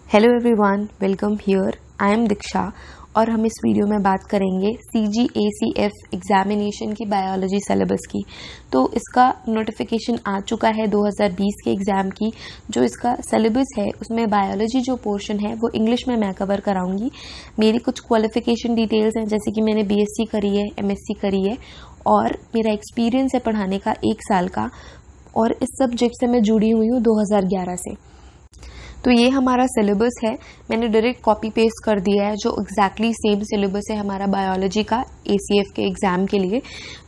Hello everyone, welcome here. I am Diksha और हम इस वीडियो में बात करेंगे CGACF एग्जामिनेशन की बायोलॉजी सिलेबस की। तो इसका नोटिफिकेशन आ चुका है 2020 के एग्ज़ाम की। जो इसका सिलेबस है उसमें बायोलॉजी जो पोर्शन है वो इंग्लिश में मैं कवर कराऊंगी। मेरी कुछ क्वालिफिकेशन डिटेल्स हैं, जैसे कि मैंने BSc करी है, MSc करी है और मेरा एक्सपीरियंस है पढ़ाने का 1 साल का, और इस सब्जेक्ट से मैं जुड़ी हुई हूँ 2011 से। तो ये हमारा सिलेबस है, मैंने डायरेक्ट कॉपी पेस्ट कर दिया है, जो एग्जैक्टली सेम सिलेबस है हमारा बायोलॉजी का ACF के एग्ज़ाम के लिए।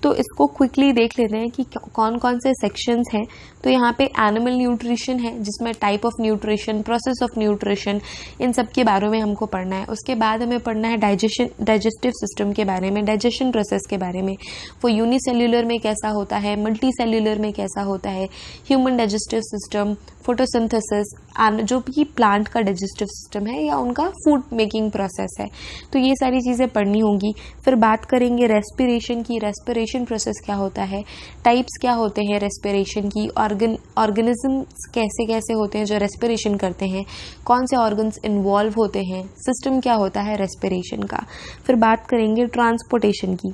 तो इसको क्विकली देख लेते हैं कि कौन कौन से सेक्शंस हैं। तो यहाँ पे एनिमल न्यूट्रिशन है, जिसमें type of nutrition, process of nutrition, इन सब के बारे में हमको पढ़ना है। उसके बाद हमें पढ़ना है डाइजेस्टिव सिस्टम के बारे में, डाइजेशन प्रोसेस के बारे में, वो यूनिसेल्युलर में कैसा होता है, मल्टी सेल्युलर में कैसा होता है, ह्यूमन डाइजेस्टिव सिस्टम, फोटोसिंथेसिस, जो भी प्लांट का डाइजेस्टिव सिस्टम है या उनका फूड मेकिंग प्रोसेस है। तो ये सारी चीज़ें पढ़नी होंगी। फिर बात करेंगे रेस्पिरेशन की, रेस्पिरेशन प्रोसेस क्या होता है, टाइप्स क्या होते हैं रेस्पिरेशन की, ऑर्गेनिजम्स कैसे कैसे होते हैं जो रेस्पिरेशन करते हैं, कौन से ऑर्गन्स इन्वॉल्व होते हैं, सिस्टम क्या होता है रेस्पिरेशन का। फिर बात करेंगे ट्रांसपोर्टेशन की।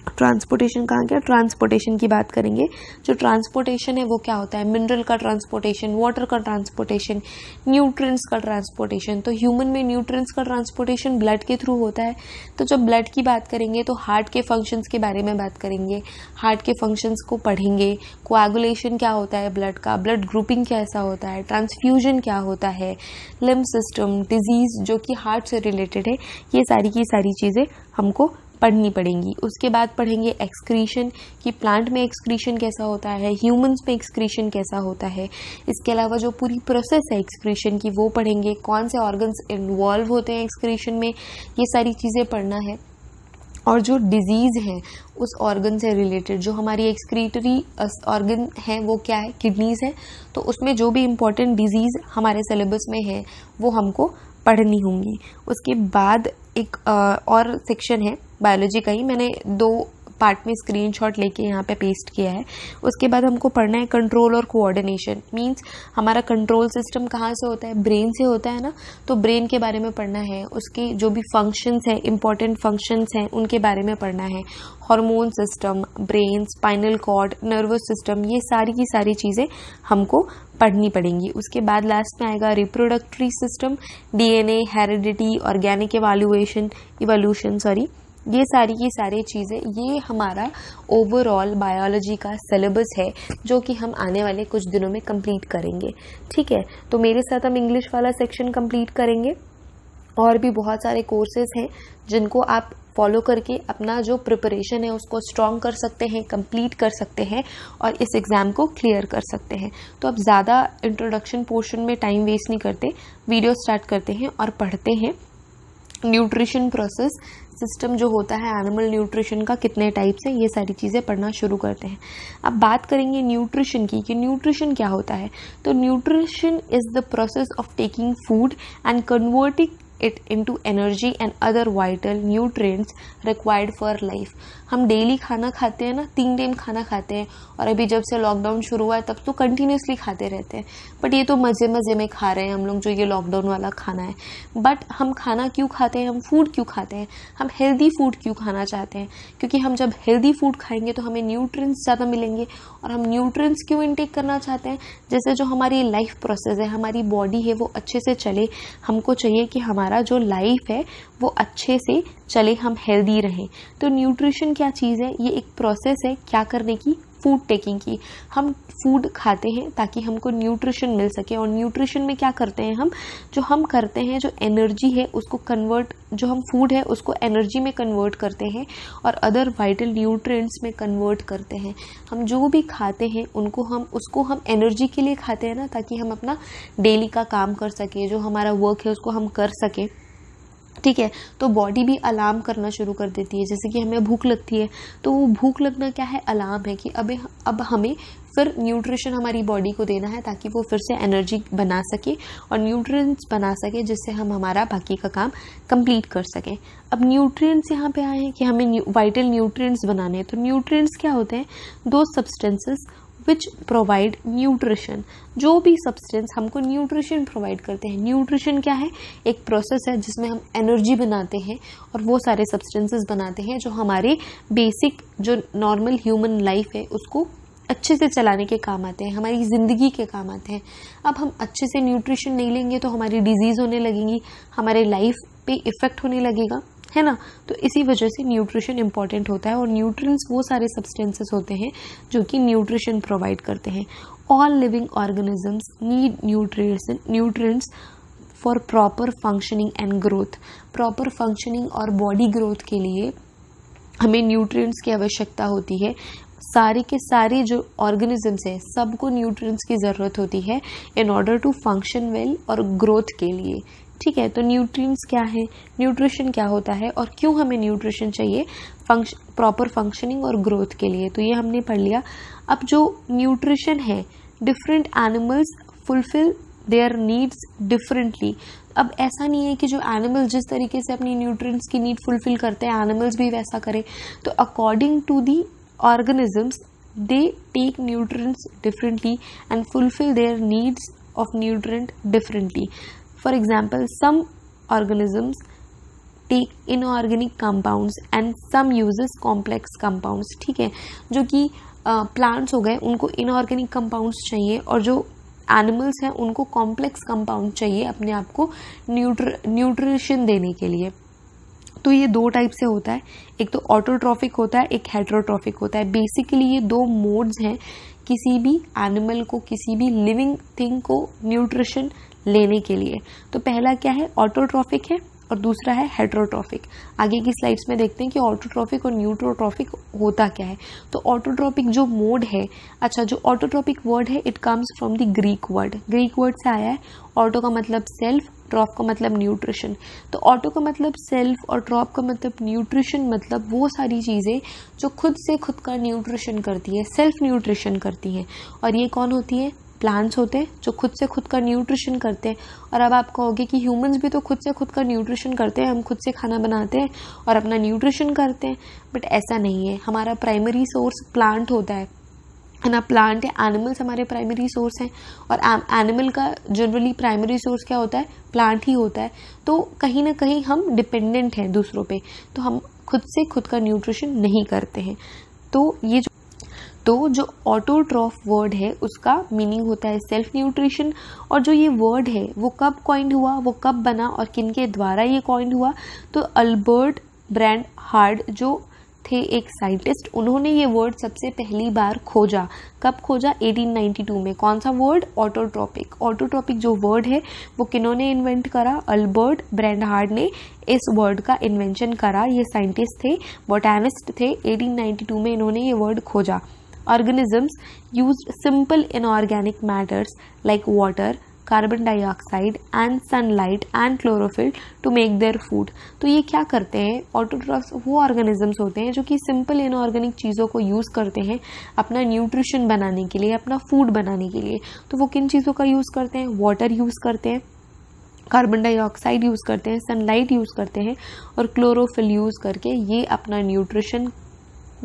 ट्रांसपोर्टेशन कहाँ गया, ट्रांसपोर्टेशन की बात करेंगे। जो ट्रांसपोर्टेशन है वो क्या होता है, मिनरल का ट्रांसपोर्टेशन, वाटर का ट्रांसपोर्टेशन, न्यूट्रिएंट्स का ट्रांसपोर्टेशन। तो ह्यूमन में न्यूट्रिएंट्स का ट्रांसपोर्टेशन ब्लड के थ्रू होता है। तो जब ब्लड की बात करेंगे तो हार्ट के फंक्शंस के बारे में बात करेंगे, हार्ट के फंक्शंस को पढ़ेंगे, कोआगुलेशन क्या होता है ब्लड का, ब्लड ग्रुपिंग कैसा होता है, ट्रांसफ्यूजन क्या होता है, लिम्फ सिस्टम, डिजीज जो कि हार्ट से रिलेटेड है, ये सारी की सारी चीज़ें हमको पढ़नी पड़ेंगी। उसके बाद पढ़ेंगे एक्सक्रीशन कि प्लांट में एक्सक्रीशन कैसा होता है, ह्यूमंस में एक्सक्रीशन कैसा होता है। इसके अलावा जो पूरी प्रोसेस है एक्सक्रीशन की वो पढ़ेंगे, कौन से ऑर्गन्स इन्वॉल्व होते हैं एक्सक्रीशन में, ये सारी चीज़ें पढ़ना है। और जो डिजीज़ है उस ऑर्गन से रिलेटेड, जो हमारी एक्सक्रीटरी ऑर्गन है वो क्या है, किडनीज़ है, तो उसमें जो भी इम्पोर्टेंट डिजीज़ हमारे सिलेबस में है वो हमको पढ़नी होंगी। उसके बाद एक और सेक्शन है बायोलॉजी का ही, मैंने 2 पार्ट में स्क्रीनशॉट लेके यहाँ पे पेस्ट किया है। उसके बाद हमको पढ़ना है कंट्रोल और कोऑर्डिनेशन। मींस हमारा कंट्रोल सिस्टम कहाँ से होता है, ब्रेन से होता है ना, तो ब्रेन के बारे में पढ़ना है, उसके जो भी फंक्शंस हैं, इंपॉर्टेंट फंक्शंस हैं, उनके बारे में पढ़ना है। Hormone system, brain, spinal cord, nervous system, ये सारी की सारी चीज़ें हमको पढ़नी पड़ेंगी। उसके बाद लास्ट में आएगा reproductive system, DNA, heredity, organic evolution, ये सारी की सारी चीज़ें, ये हमारा ओवरऑल बायोलॉजी का सिलेबस है जो कि हम आने वाले कुछ दिनों में कंप्लीट करेंगे। ठीक है, तो मेरे साथ हम इंग्लिश वाला सेक्शन कंप्लीट करेंगे, और भी बहुत सारे कोर्सेज हैं जिनको आप फॉलो करके अपना जो प्रिपरेशन है उसको स्ट्रॉन्ग कर सकते हैं, कंप्लीट कर सकते हैं और इस एग्ज़ाम को क्लियर कर सकते हैं। तो अब ज़्यादा इंट्रोडक्शन पोर्शन में टाइम वेस्ट नहीं करते, वीडियो स्टार्ट करते हैं और पढ़ते हैं न्यूट्रिशन प्रोसेस सिस्टम जो होता है एनिमल न्यूट्रिशन का, कितने टाइप्स हैं, ये सारी चीज़ें पढ़ना शुरू करते हैं। अब बात करेंगे न्यूट्रिशन की कि न्यूट्रिशन क्या होता है। तो nutrition is the process of taking food and converting it into energy and other vital nutrients required for life. हम डेली खाना खाते हैं ना, 3 टाइम खाना खाते हैं, और अभी जब से लॉकडाउन शुरू हुआ है तब तो कंटिन्यूसली खाते रहते हैं, बट ये तो मज़े मज़े में खा रहे हैं हम लोग जो ये लॉकडाउन वाला खाना है। बट हम खाना क्यों खाते हैं, हम फूड क्यों खाते हैं, हम हेल्दी फूड क्यों खाना चाहते हैं, क्योंकि हम जब हेल्दी फूड खाएंगे तो हमें न्यूट्रिएंट्स ज़्यादा मिलेंगे। और हम न्यूट्रिएंट्स क्यों इनटेक करना चाहते हैं, जैसे जो हमारी लाइफ प्रोसेस है, हमारी बॉडी है वो अच्छे से चले, हमको चाहिए कि हमारा जो लाइफ है वो अच्छे से चले, हम हेल्दी रहें। तो न्यूट्रिशन क्या चीज़ है, ये एक प्रोसेस है क्या करने की, फूड टेकिंग की। हम फूड खाते हैं ताकि हमको न्यूट्रिशन मिल सके, और न्यूट्रिशन में क्या करते हैं हम करते हैं जो एनर्जी है उसको कन्वर्ट, जो हम फूड है उसको एनर्जी में कन्वर्ट करते हैं और अदर वाइटल न्यूट्रिएंट्स में कन्वर्ट करते हैं। हम जो भी खाते हैं उसको हम एनर्जी के लिए खाते हैं ना, ताकि हम अपना डेली का काम कर सके, जो हमारा वर्क है उसको हम कर सके। ठीक है, तो बॉडी भी अलार्म करना शुरू कर देती है, जैसे कि हमें भूख लगती है, तो वो भूख लगना क्या है, अलार्म है कि अब हमें फिर न्यूट्रिशन हमारी बॉडी को देना है ताकि वो फिर से एनर्जी बना सके और न्यूट्रिएंट्स बना सके, जिससे हम हमारा बाकी का काम कंप्लीट कर सकें। अब न्यूट्रिएंट्स यहाँ पे आए हैं कि हमें वाइटल न्यूट्रिएंट्स बनाने हैं। तो न्यूट्रिएंट्स क्या होते हैं, दो सब्सटेंसेस विच प्रोवाइड न्यूट्रिशन। जो भी सब्सटेंस हमको न्यूट्रिशन प्रोवाइड करते हैं। न्यूट्रिशन क्या है? एक प्रोसेस है जिसमें हम एनर्जी बनाते हैं और वो सारे सब्सटेंसेस बनाते हैं जो हमारे बेसिक जो नॉर्मल ह्यूमन लाइफ है उसको अच्छे से चलाने के काम आते हैं, हमारी ज़िंदगी के काम आते हैं। अब हम अच्छे से न्यूट्रिशन नहीं लेंगे तो हमारी डिजीज़ होने लगेंगी, हमारे लाइफ पे इफ़ेक्ट होने लगेगा, है ना। तो इसी वजह से न्यूट्रिशन इंपॉर्टेंट होता है और न्यूट्रिएंट्स वो सारे सब्सटेंसेस होते हैं जो कि न्यूट्रिशन प्रोवाइड करते हैं। All living organisms need nutrients for proper functioning and growth. Proper functioning और बॉडी ग्रोथ के लिए हमें न्यूट्रिएंट्स की आवश्यकता होती है। सारे के सारे जो ऑर्गेनिजम्स हैं सबको न्यूट्रिएंट्स की ज़रूरत होती है in order to function well और ग्रोथ के लिए। ठीक है, तो न्यूट्रिएंट्स क्या है, न्यूट्रिशन क्या होता है और क्यों हमें न्यूट्रिशन चाहिए प्रॉपर फंक्शनिंग और ग्रोथ के लिए, तो ये हमने पढ़ लिया। अब जो न्यूट्रिशन है, different animals fulfil there needs differently. अब ऐसा नहीं है कि जो एनिमल जिस तरीके से अपनी न्यूट्रिएंट्स की नीड फुलफिल करते हैं एनिमल्स भी वैसा करें। तो according to the organisms they take nutrients differently and fulfill their needs of nutrient differently. For example, some organisms take inorganic compounds and some uses complex compounds। ठीक है, जो कि प्लांट्स हो गए उनको इनऑर्गेनिक कंपाउंड्स चाहिए और जो एनिमल्स हैं उनको कॉम्प्लेक्स कंपाउंड चाहिए अपने आप को न्यूट्रिशन देने के लिए। तो ये दो टाइप से होता है, एक तो ऑटोट्रॉफिक होता है, एक हेटेरोट्रॉफिक होता है। बेसिकली ये दो मोड्स हैं किसी भी एनिमल को, किसी भी लिविंग थिंग को न्यूट्रिशन लेने के लिए। तो पहला क्या है, ऑटोट्रॉफिक है और दूसरा है हेटेरोट्रॉफिक। आगे की स्लाइड्स में देखते हैं कि ऑटोट्रॉफिक और न्यूट्रोट्रॉफिक होता क्या है। तो ऑटोट्रॉफिक जो मोड है, अच्छा जो ऑटोट्रॉफिक वर्ड है it comes from the Greek word से आया है। ऑटो का मतलब सेल्फ, ट्रॉफ का मतलब न्यूट्रिशन। तो ऑटो का मतलब सेल्फ और ट्रॉफ का मतलब न्यूट्रिशन, मतलब वो सारी चीज़ें जो खुद से खुद का न्यूट्रिशन करती है, सेल्फ न्यूट्रिशन करती हैं। और ये कौन होती है? प्लांट्स होते हैं जो खुद से खुद का न्यूट्रिशन करते हैं। और अब आप कहोगे कि ह्यूमंस भी तो खुद से खुद का न्यूट्रिशन करते हैं, हम खुद से खाना बनाते हैं और अपना न्यूट्रिशन करते हैं, बट ऐसा नहीं है। हमारा प्राइमरी सोर्स प्लांट होता है ना, प्लांट या एनिमल्स हमारे प्राइमरी सोर्स हैं और एनिमल का जनरली प्राइमरी सोर्स क्या होता है? प्लांट ही होता है। तो कहीं ना कहीं हम डिपेंडेंट हैं दूसरों पे, तो हम खुद से खुद का न्यूट्रिशन नहीं करते हैं। तो जो ऑटोट्रॉफ वर्ड है उसका मीनिंग होता है सेल्फ न्यूट्रिशन। और जो ये वर्ड है वो कब कॉइंड हुआ, वो कब बना और किनके द्वारा ये कॉइंड हुआ? तो अल्बर्ट ब्रैंडहार्ड जो थे एक साइंटिस्ट, उन्होंने ये वर्ड सबसे पहली बार खोजा। कब खोजा? 1892 में। कौन सा वर्ड? ऑटोट्रॉपिक। ऑटोट्रॉपिक जो वर्ड है वो किन्होंने इन्वेंट करा? अल्बर्ट ब्रैंडहार्ड ने इस वर्ड का इन्वेंशन करा। ये साइंटिस्ट थे, बोटैनिस्ट थे, 1892 में इन्होंने ये वर्ड खोजा। Organisms used simple inorganic matters like water, carbon dioxide and sunlight and chlorophyll to make their food. तो ये क्या करते हैं? ऑटोट्रॉफ्स वो ऑर्गेनिजम्स होते हैं जो कि सिंपल इनऑर्गेनिक चीज़ों को यूज़ करते हैं अपना न्यूट्रिशन बनाने के लिए, अपना फूड बनाने के लिए। तो वो किन चीज़ों का यूज़ करते हैं? वाटर यूज़ करते हैं, कार्बन डाइऑक्साइड यूज़ करते हैं, सनलाइट यूज़ करते हैं और क्लोरोफिल यूज़ करके ये अपना न्यूट्रिशन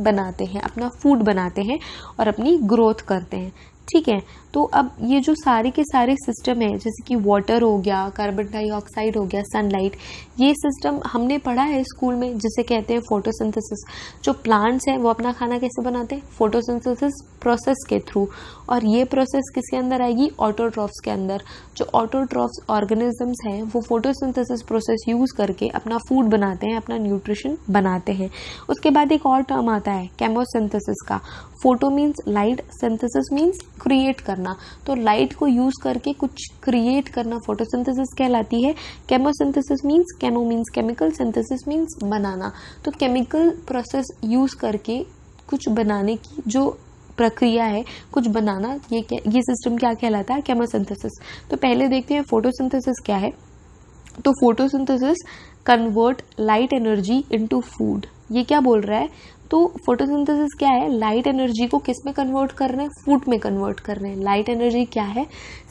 बनाते हैं, अपना फूड बनाते हैं और अपनी ग्रोथ करते हैं। ठीक है, तो अब ये जो सारे के सारे सिस्टम है, जैसे कि वाटर हो गया, कार्बन डाइऑक्साइड हो गया, सनलाइट, ये सिस्टम हमने पढ़ा है स्कूल में, जिसे कहते हैं फोटोसिंथेसिस। जो प्लांट्स हैं वो अपना खाना कैसे बनाते हैं? फोटोसिंथेसिस प्रोसेस के थ्रू। और ये प्रोसेस किसके अंदर आएगी? ऑटोट्रॉफ्स के अंदर। जो ऑटोट्रॉफ्स ऑर्गेनिजम्स हैं वो फोटोसिंथेसिस प्रोसेस यूज करके अपना फूड बनाते हैं, अपना न्यूट्रिशन बनाते हैं। उसके बाद एक और टर्म आता है केमोसिंथेसिस का। Photo means light, synthesis means create करना। तो लाइट को यूज करके कुछ क्रिएट करना फोटोसिंथेसिस कहलाती है। Chemosynthesis means, chemo means chemical, synthesis means बनाना। तो केमिकल प्रोसेस यूज करके कुछ बनाने की जो प्रक्रिया है, कुछ बनाना, ये सिस्टम क्या कहलाता है? केमोसिंथेसिस। तो पहले देखते हैं फोटोसिंथेसिस क्या है। तो photosynthesis convert light energy into food. ये क्या बोल रहा है? तो फोटोसिंथेसिस क्या है? लाइट एनर्जी को किस में कन्वर्ट कर रहे हैं? फूड में कन्वर्ट कर रहे हैं। लाइट एनर्जी क्या है?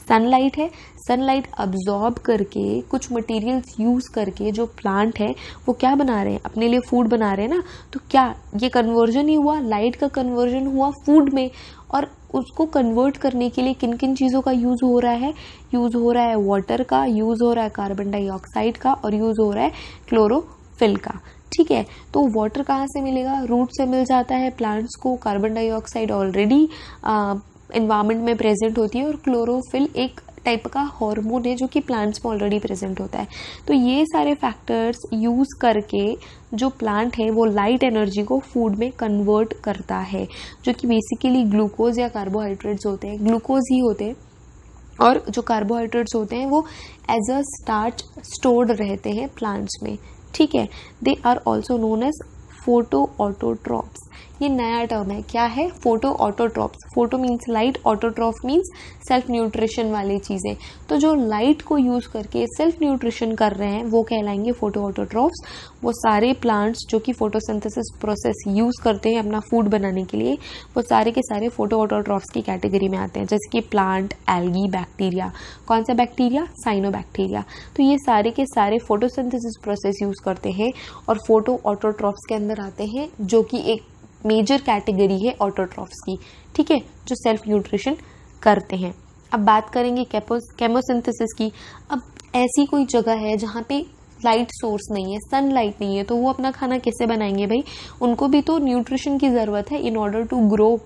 सनलाइट है। सनलाइट अब्जॉर्ब करके कुछ मटेरियल्स यूज करके जो प्लांट है वो क्या बना रहे हैं? अपने लिए फूड बना रहे हैं ना। तो क्या ये कन्वर्जन ही हुआ? लाइट का कन्वर्जन हुआ फूड में। और उसको कन्वर्ट करने के लिए किन किन चीज़ों का यूज़ हो रहा है, यूज़ हो रहा है वाटर का, यूज़ हो रहा है कार्बन डाइऑक्साइड का और यूज़ हो रहा है क्लोरोफिल का। ठीक है, तो वाटर कहाँ से मिलेगा, रूट से मिल जाता है प्लांट्स को, कार्बन डाइऑक्साइड ऑलरेडी एनवायरनमेंट में प्रेजेंट होती है और क्लोरोफिल एक टाइप का हार्मोन है जो कि प्लांट्स में ऑलरेडी प्रेजेंट होता है। तो ये सारे फैक्टर्स यूज़ करके जो प्लांट है वो लाइट एनर्जी को फूड में कन्वर्ट करता है, जो कि बेसिकली ग्लूकोज या कार्बोहाइड्रेट्स होते हैं, ग्लूकोज ही होते हैं, और जो कार्बोहाइड्रेट्स होते हैं वो एज अ स्टार्च स्टोर्ड रहते हैं प्लांट्स में। ठीक है, they are also known as photoautotrophs. ये नया टर्म है, क्या है, photoautotrophs. Photo means light, autotroph means self nutrition वाली चीज़ें। तो जो लाइट को यूज़ करके सेल्फ न्यूट्रिशन कर रहे हैं वो कहलाएंगे फोटो ऑटोट्रॉफ्स। वो सारे प्लांट्स जो कि फोटोसिंथेसिस प्रोसेस यूज़ करते हैं अपना फूड बनाने के लिए, वो सारे के सारे फोटो ऑटोट्रॉफ्स की कैटेगरी में आते हैं, जैसे कि प्लांट, एल्गी, बैक्टीरिया। कौन सा बैक्टीरिया, साइनोबैक्टीरिया। तो ये सारे के सारे फोटोसिंथेसिस प्रोसेस यूज़ करते हैं और फोटो ऑटोट्रॉफ्स के अंदर आते हैं, जो कि एक मेजर कैटेगरी है ऑटोट्रॉफ्स की। ठीक है, जो सेल्फ न्यूट्रिशन करते हैं। अब बात करेंगे केमोसिंथेसिस की। अब ऐसी कोई जगह है जहाँ पे लाइट सोर्स नहीं है, सनलाइट नहीं है, तो वो अपना खाना कैसे बनाएंगे भाई, उनको भी तो न्यूट्रिशन की ज़रूरत है इन ऑर्डर टू ग्रो।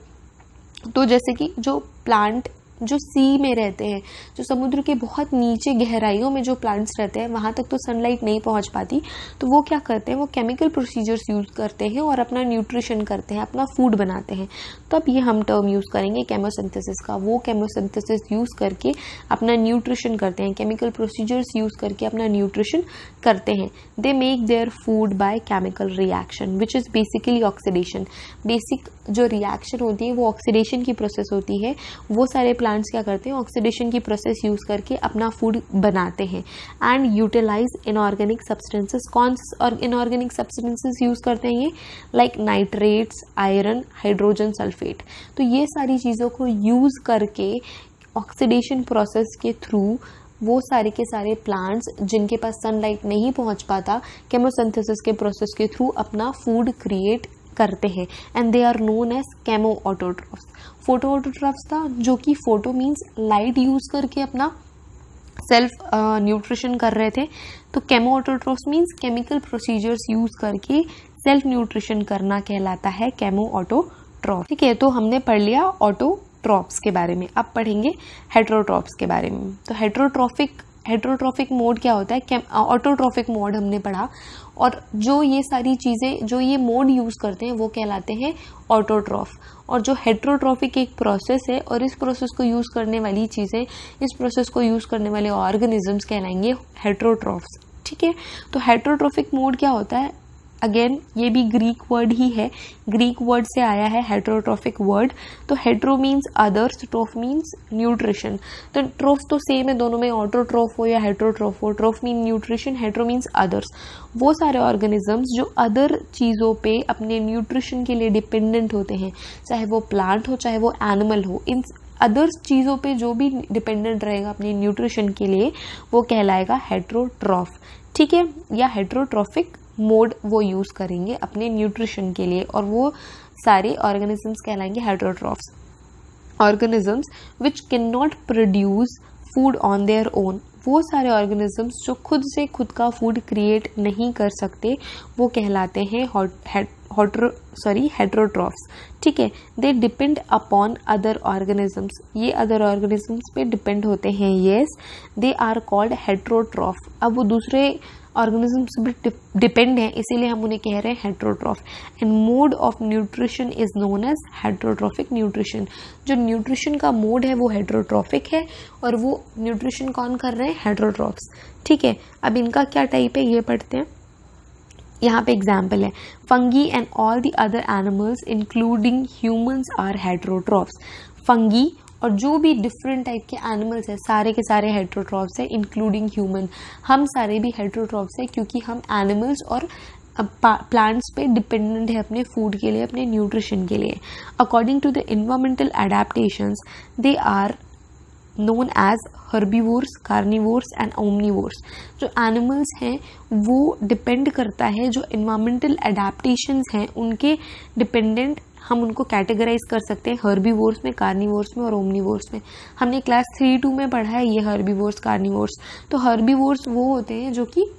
तो जैसे कि जो प्लांट जो सी में रहते हैं, जो समुद्र के बहुत नीचे गहराइयों में जो प्लांट्स रहते हैं, वहाँ तक तो सनलाइट नहीं पहुँच पाती, तो वो क्या करते हैं, वो केमिकल प्रोसीजर्स यूज़ करते हैं और अपना न्यूट्रिशन करते हैं, अपना फूड बनाते हैं। तो अब ये हम टर्म यूज़ करेंगे केमोसिंथेसिस का। वो केमोसिंथेसिस यूज़ करके अपना न्यूट्रिशन करते हैं, केमिकल प्रोसीजर्स यूज़ करके अपना न्यूट्रिशन करते हैं। They make their food by chemical reaction which is basically oxidation. Basic जो रिएक्शन होती है वो ऑक्सीडेशन की प्रोसेस होती है। वो सारे प्लांट्स क्या करते हैं, ऑक्सीडेशन की प्रोसेस यूज़ करके अपना फूड बनाते हैं। And utilise inorganic substances. कौन और इनऑर्गेनिक सब्सटेंसेस यूज़ करते हैं ये, like nitrates, iron, hydrogen sulphate. तो ये सारी चीज़ों को यूज़ करके ऑक्सीडेशन प्रोसेस के थ्रू वो सारे के सारे प्लांट्स जिनके पास सनलाइट नहीं पहुंच पाता, केमोसिंथेसिस के प्रोसेस के थ्रू अपना फूड क्रिएट करते हैं। And they are known as chemoautotrophs. Photoautotrophs था, जो कि फोटो मीन्स लाइट यूज करके अपना सेल्फ न्यूट्रिशन कर रहे थे। तो chemo autotrophs means chemical procedures use करके सेल्फ न्यूट्रिशन करना कहलाता है केमो ऑटोट्रॉफ। ठीक है, तो हमने पढ़ लिया ऑटोट्रॉफ्स के बारे में। अब पढ़ेंगे हेटेरोट्रॉफ्स के बारे में। तो हेटेरोट्रॉफिक मोड क्या होता है, ऑटोट्रॉफिक मोड हमने पढ़ा, और जो ये सारी चीज़ें जो ये मोड यूज़ करते हैं वो कहलाते हैं ऑटोट्रॉफ। और जो हेटेरोट्रॉफिक एक प्रोसेस है, और इस प्रोसेस को यूज़ करने वाली चीज़ें, इस प्रोसेस को यूज़ करने वाले ऑर्गेनिजम्स कहलाएंगे हेटेरोट्रॉफ्स। ठीक है, तो हेटेरोट्रॉफिक मोड क्या होता है, अगेन ये भी ग्रीक वर्ड ही है, ग्रीक वर्ड से आया है हेटेरोट्रॉफिक वर्ड। तो hetero means others, troph means nutrition. तो ट्रोफ तो सेम है दोनों में, ऑटोट्रॉफ हो या हेटेरोट्रॉफ हो। Troph mean nutrition, hetero means others. वो सारे ऑर्गेनिजम्स जो अदर चीज़ों पे अपने न्यूट्रिशन के लिए डिपेंडेंट होते हैं, चाहे वो प्लांट हो चाहे वो एनिमल हो, इन अदर्स चीज़ों पे जो भी डिपेंडेंट रहेगा अपने न्यूट्रिशन के लिए वो कहलाएगा हेटेरोट्रॉफ। ठीक है, या हेटेरोट्रॉफिक मोड वो यूज़ करेंगे अपने न्यूट्रिशन के लिए, और वो सारे ऑर्गेनिजम्स कहलाएंगे heterotrophs. Organisms which can not produce food on their own. वो सारे ऑर्गेनिजम्स जो खुद से खुद का फूड क्रिएट नहीं कर सकते वो कहलाते हैं हेटेरोट्रॉफ्स। ठीक है, they depend upon other organisms. ये अदर ऑर्गेनिजम्स पे डिपेंड होते हैं। Yes, they are called heterotroph. अब वो दूसरे ऑर्गेनिजम्स भी डिपेंड हैं, इसीलिए हम उन्हें कह रहे हैं heterotroph. And mode of nutrition is known as heterotrophic nutrition. जो न्यूट्रिशन का मोड है वो हेटेरोट्रॉफिक है, और वो न्यूट्रिशन कौन कर रहे हैं, हेटेरोट्रॉफ्स। ठीक है, अब इनका क्या टाइप है ये पढ़ते हैं। यहाँ पे एग्जाम्पल है, fungi and all the other animals including humans are heterotrophs. Fungi और जो भी डिफरेंट टाइप के एनिमल्स हैं सारे के सारे हेटेरोट्रॉफ्स हैं, इंक्लूडिंग ह्यूमन। हम सारे भी हेटेरोट्रॉफ्स हैं क्योंकि हम एनिमल्स और प्लांट्स पे डिपेंडेंट है अपने फूड के लिए, अपने न्यूट्रिशन के लिए। According to the environmental adaptations they are known as herbivores, carnivores and omnivores. जो एनिमल्स हैं वो डिपेंड करता है, जो एनवायरमेंटल एडेप्टेशंस हैं उनके डिपेंडेंट हम उनको कैटेगराइज कर सकते हैं हर्बीवोर्स में, कार्निवोर्स में और ओमनिवोर्स में। हमने क्लास 3-2 में पढ़ा है ये हर्बीवोर्स कार्निवोर्स। तो हर्बीवोर्स वो होते हैं जो कि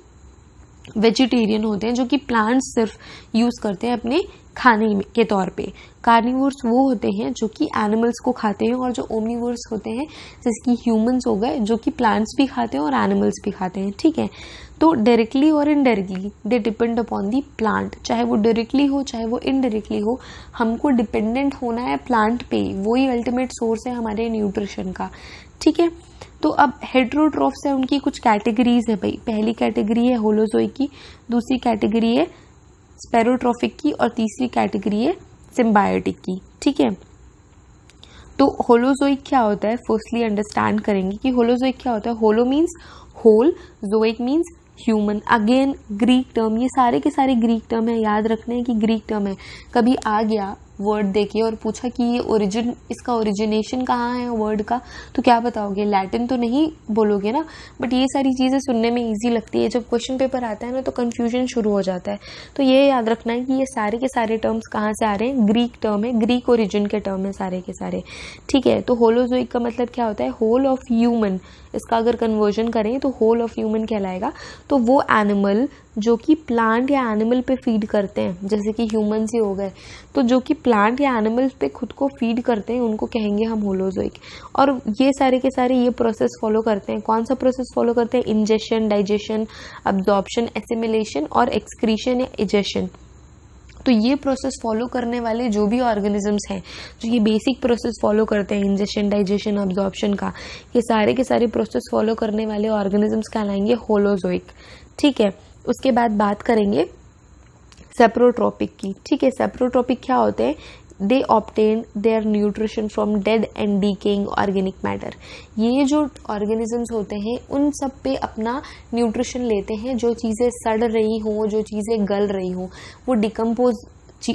वेजिटेरियन होते हैं, जो कि प्लांट्स सिर्फ यूज़ करते हैं अपने खाने के तौर पे। कार्निवोर्स वो होते हैं जो कि एनिमल्स को खाते हैं, और जो ओमनिवोर्स होते हैं जैसे कि ह्यूमंस हो गए जो कि प्लांट्स भी खाते हैं और एनिमल्स भी खाते हैं, ठीक है। तो डायरेक्टली और indirectly they depend upon the plant, चाहे वो डायरेक्टली हो चाहे वो इनडायरेक्टली हो, हमको डिपेंडेंट होना है प्लांट पे, वही अल्टीमेट सोर्स है हमारे न्यूट्रिशन का, ठीक है। तो अब हेटेरोट्रोफ्स है, उनकी कुछ कैटेगरीज है भाई। पहली कैटेगरी है होलोजोइक की, दूसरी कैटेगरी है स्पेरोट्रोफिक की, और तीसरी कैटेगरी है सिम्बायोटिक की, ठीक है। तो होलोजोइक क्या होता है, फर्स्टली अंडरस्टैंड करेंगे कि होलोजोइक क्या होता है। Holo means whole, zoic means human. Again Greek term, ये सारे के सारे ग्रीक टर्म है, याद रखना है कि ग्रीक टर्म है। कभी आ गया वर्ड देखिए और पूछा कि ये ओरिजिन, इसका ओरिजिनेशन कहाँ है वर्ड का, तो क्या बताओगे, लैटिन तो नहीं बोलोगे ना। बट ये सारी चीज़ें सुनने में इजी लगती है, जब क्वेश्चन पेपर आता है ना तो कन्फ्यूजन शुरू हो जाता है। तो ये याद रखना है कि ये सारे के सारे टर्म्स कहाँ से आ रहे हैं, ग्रीक टर्म है, ग्रीक ओरिजिन के टर्म है सारे के सारे, ठीक है। तो होलोजोइक का मतलब क्या होता है, होल ऑफ ह्यूमन। इसका अगर कन्वर्जन करें तो होल ऑफ ह्यूमन कहलाएगा। तो वो एनिमल जो कि प्लांट या एनिमल पे फीड करते हैं, जैसे कि ह्यूमंस ही हो गए, तो जो कि प्लांट या एनिमल्स पे खुद को फीड करते हैं उनको कहेंगे हम होलोजोइक। और ये सारे के सारे ये प्रोसेस फॉलो करते हैं। कौन सा प्रोसेस फॉलो करते हैं, इंजेशन, डाइजेशन, अब्जॉर्प्शन, एसिमिलेशन और एक्सक्रीशन या इजेशन। तो ये प्रोसेस फॉलो करने वाले जो भी ऑर्गेनिजम्स हैं, जो ये बेसिक प्रोसेस फॉलो करते हैं, इंजेशन, डाइजेशन, अब्जॉर्प्शन का, ये सारे के सारे प्रोसेस फॉलो करने वाले ऑर्गेनिजम्स कहलाएंगे होलोजोइक, ठीक है। उसके बाद बात करेंगे सेप्रोट्रोपिक की, ठीक है। सेप्रोट्रोपिक क्या होते हैं, they obtain their nutrition from dead and decaying organic matter. ये जो ऑर्गेनिजम्स होते हैं उन सब पे अपना न्यूट्रिशन लेते हैं, जो चीज़ें सड़ रही हों, जो चीज़ें गल रही हों, वो डिकम्पोज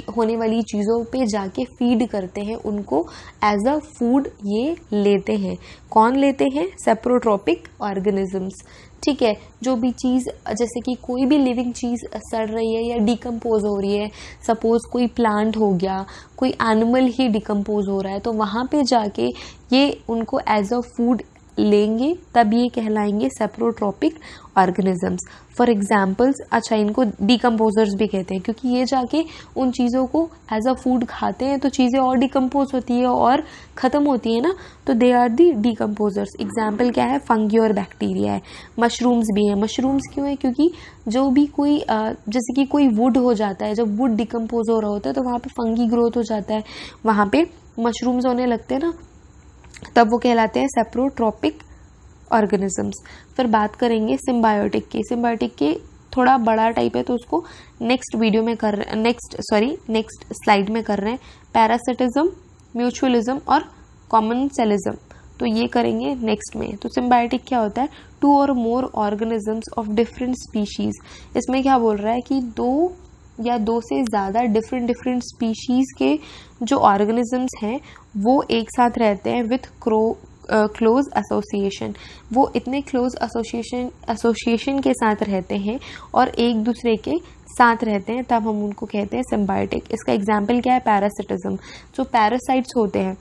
होने वाली चीज़ों पे जाके फीड करते हैं, उनको एज अ फूड ये लेते हैं। कौन लेते हैं, सेप्रोट्रोपिक ऑर्गेनिजम्स, ठीक है। जो भी चीज़, जैसे कि कोई भी लिविंग चीज़ सड़ रही है या डिकम्पोज हो रही है, सपोज कोई प्लांट हो गया, कोई एनिमल ही डिकम्पोज हो रहा है, तो वहाँ पे जाके ये उनको एज अ फूड लेंगे, तब ये कहलाएंगे सेप्रोट्रोपिक ऑर्गेनिजम्स। फॉर एग्जाम्पल्स, अच्छा इनको डिकम्पोजर्स भी कहते हैं, क्योंकि ये जाके उन चीज़ों को एज अ फूड खाते हैं तो चीज़ें और डिकम्पोज होती है और ख़त्म होती है ना, तो they are the decomposers. Example क्या है, फंगी और बैक्टीरिया है। मशरूम्स भी हैं। मशरूम्स क्यों है, क्योंकि जो भी कोई जैसे कि कोई वुड हो जाता है, जब वुड डिकम्पोज हो रहा होता है तो वहाँ पे फंगी ग्रोथ हो जाता है, वहाँ पे मशरूम्स होने लगते हैं ना, तब वो कहलाते हैं सेप्रोट्रोपिक ऑर्गेनिजम्स। फिर बात करेंगे सिम्बायोटिक की। सिम्बायोटिक के थोड़ा बड़ा टाइप है तो उसको नेक्स्ट वीडियो में कर रहे हैं, नेक्स्ट स्लाइड में कर रहे हैं। पैरासिटिज्म, म्यूचुअलिज्म और कॉमनसेलिज्म, तो ये करेंगे नेक्स्ट में। तो सिम्बायोटिक क्या होता है, टू और मोर ऑर्गेनिजम्स ऑफ डिफरेंट स्पीशीज। इसमें क्या बोल रहा है कि दो या दो से ज़्यादा डिफरेंट स्पीशीज़ के जो ऑर्गेनिजम्स हैं वो एक साथ रहते हैं विथ क्लोज एसोसिएशन। वो इतने क्लोज एसोसिएशन के साथ रहते हैं और एक दूसरे के साथ रहते हैं, तब हम उनको कहते हैं सिम्बायोटिक। इसका एग्जाम्पल क्या है, पैरासिटिज्म। जो पैरासाइट्स होते हैं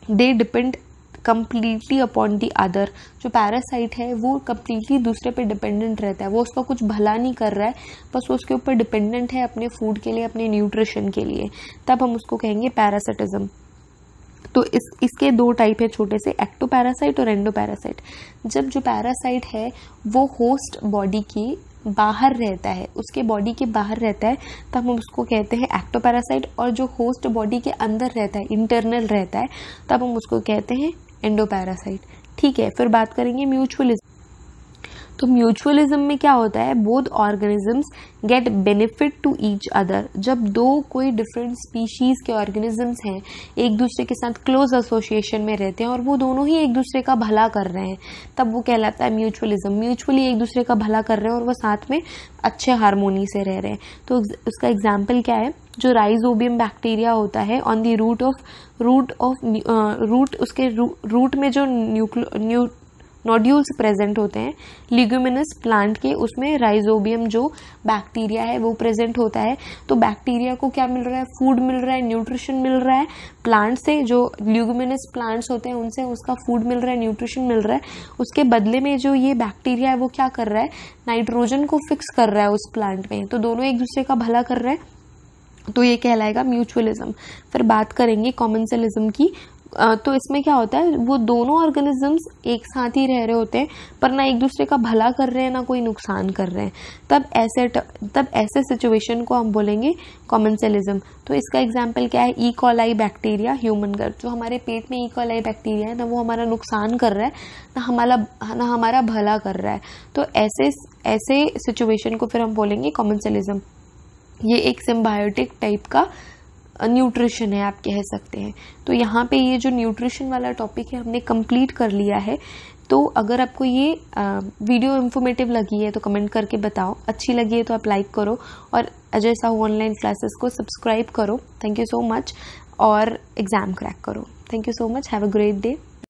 they depend completely upon the other. जो पैरासाइट है वो कम्प्लीटली दूसरे पे डिपेंडेंट रहता है, वो उसका कुछ भला नहीं कर रहा है, बस वो उसके ऊपर डिपेंडेंट है अपने फूड के लिए, अपने न्यूट्रिशन के लिए, तब हम उसको कहेंगे पैरासिटिज्म। तो इसके दो टाइप है छोटे से, एक्टोपैरासाइट और एंडोपैरासाइट। जब जो पैरासाइट है वो होस्ट बॉडी के बाहर रहता है, उसके बॉडी के बाहर रहता है, तब हम उसको कहते हैं एक्टोपैरासाइट। और जो होस्ट बॉडी के अंदर रहता है, इंटरनल रहता है, तब हम उसको कहते हैं एंडोपैरासाइट, ठीक है। फिर बात करेंगे म्यूचुअलिज्म। तो म्यूचुअलिज्म में क्या होता है, both organisms get benefit to each other. जब दो कोई डिफरेंट स्पीशीज के ऑर्गेनिजम्स हैं, एक दूसरे के साथ क्लोज एसोसिएशन में रहते हैं और वो दोनों ही एक दूसरे का भला कर रहे हैं, तब वो कहलाता है म्यूचुअलिज्म। म्यूचुअली एक दूसरे का भला कर रहे हैं और वो साथ में अच्छे हारमोनी से रह रहे हैं। तो उसका एग्जाम्पल क्या है, जो राइजोबियम बैक्टीरिया होता है ऑन दी रूट उसके रूट में जो नोड्यूल्स प्रेजेंट होते हैं। लिग्यूमिनस प्लांट के उसमें राइजोबियम जो बैक्टीरिया है वो प्रेजेंट होता है। तो बैक्टीरिया को क्या मिल रहा है, फूड मिल रहा है, न्यूट्रिशन मिल रहा है प्लांट से, जो लिग्यूमिनस प्लांट्स होते हैं उनसे उसका फूड मिल रहा है, न्यूट्रिशन मिल रहा है। उसके बदले में जो ये बैक्टीरिया है वो क्या कर रहा है, नाइट्रोजन को फिक्स कर रहा है उस प्लांट में, तो दोनों एक दूसरे का भला कर रहे हैं, तो ये कहलाएगा म्यूचुअलिज्म। फिर बात करेंगे कॉमेंसलिज्म की। तो इसमें क्या होता है, वो दोनों ऑर्गेनिजम्स एक साथ ही रह रहे होते हैं पर ना एक दूसरे का भला कर रहे हैं ना कोई नुकसान कर रहे हैं, तब ऐसे सिचुएशन को हम बोलेंगे कॉमेंसलिज्म। तो इसका एग्जांपल क्या है, ई कॉलाई बैक्टीरिया ह्यूमन गट, जो हमारे पेट में ई कॉलाई बैक्टीरिया है ना वो हमारा नुकसान कर रहा है ना हमारा भला कर रहा है। तो ऐसे सिचुएशन को फिर हम बोलेंगे कॉमेंसलिज्म। ये एक सिम्बायोटिक टाइप का न्यूट्रिशन है आप कह सकते हैं। तो यहाँ पे ये जो न्यूट्रिशन वाला टॉपिक है हमने कंप्लीट कर लिया है। तो अगर आपको ये वीडियो इन्फॉर्मेटिव लगी है तो कमेंट करके बताओ, अच्छी लगी है तो आप लाइक करो और अजय साहू ऑनलाइन क्लासेस को सब्सक्राइब करो। थैंक यू सो मच और एग्ज़ाम क्रैक करो। Thank you so much, have a great day.